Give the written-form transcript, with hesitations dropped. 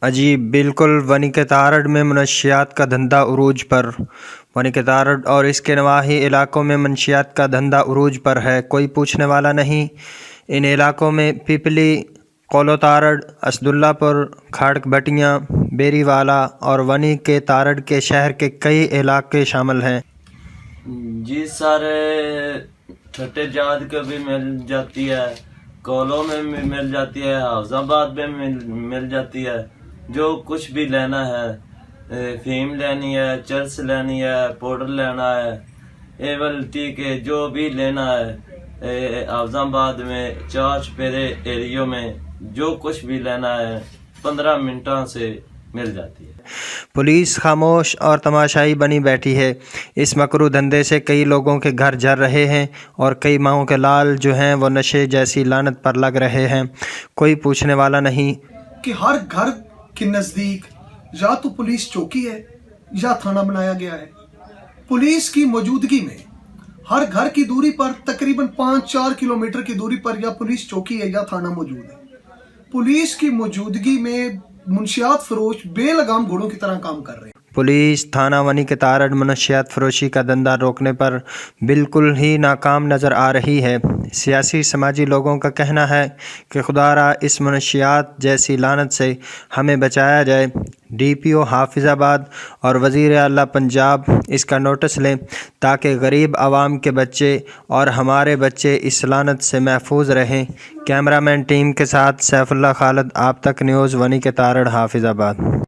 عجیب، بالکل ونی کے تارڑ میں منشیات کا دھندا عروج پر۔ ونی کے تارڑ اور اس کے نواحی علاقوں میں منشیات کا دھندا عروج پر ہے، کوئی پوچھنے والا نہیں۔ ان علاقوں میں پیپلی، قولو تارڑ، اسد اللہ پور، کھاڑک بٹیاں، بیری والا اور ونی کے تارڑ کے شہر کے کئی علاقے شامل ہیں۔ جی سارے چھٹے جات کو بھی مل جاتی ہے، کولو میں بھی مل جاتی ہے، حافظ آباد میں مل جاتی ہے۔ جو کچھ بھی لینا ہے، فیم لینی ہے، چرس لینی ہے، پاؤڈر لینا ہے، ایول ٹی کے جو بھی لینا ہے، حافظ آباد میں 4 چپیرے ایریوں میں جو کچھ بھی لینا ہے 15 منٹوں سے مل جاتی ہے۔ پولیس خاموش اور تماشائی بنی بیٹھی ہے۔ اس مکروہ دھندے سے کئی لوگوں کے گھر جل رہے ہیں اور کئی ماؤں کے لال جو ہیں وہ نشے جیسی لعنت پر لگ رہے ہیں، کوئی پوچھنے والا نہیں۔ کہ ہر گھر کے نزدیک یا تو پولیس چوکی ہے یا تھانہ بنایا گیا ہے۔ پولیس کی موجودگی میں ہر گھر کی دوری پر تقریباً 5-4 کلومیٹر کی دوری پر یا پولیس چوکی ہے یا تھانہ موجود ہے۔ پولیس کی موجودگی میں منشیات فروش بے لگام گھوڑوں کی طرح کام کر رہے ہیں۔ پولیس تھانہ ونی کے تارڑ منشیات فروشی کا دھندا روکنے پر بالکل ہی ناکام نظر آ رہی ہے۔ سیاسی سماجی لوگوں کا کہنا ہے کہ خدا را اس منشیات جیسی لعنت سے ہمیں بچایا جائے۔ ڈی پی او حافظ آباد اور وزیر اعلیٰ پنجاب اس کا نوٹس لیں تاکہ غریب عوام کے بچے اور ہمارے بچے اس لعنت سے محفوظ رہیں۔ کیمرہ مین ٹیم کے ساتھ سیف اللہ خالد، آپ تک نیوز، ونی کے تارڑ، حافظ آباد۔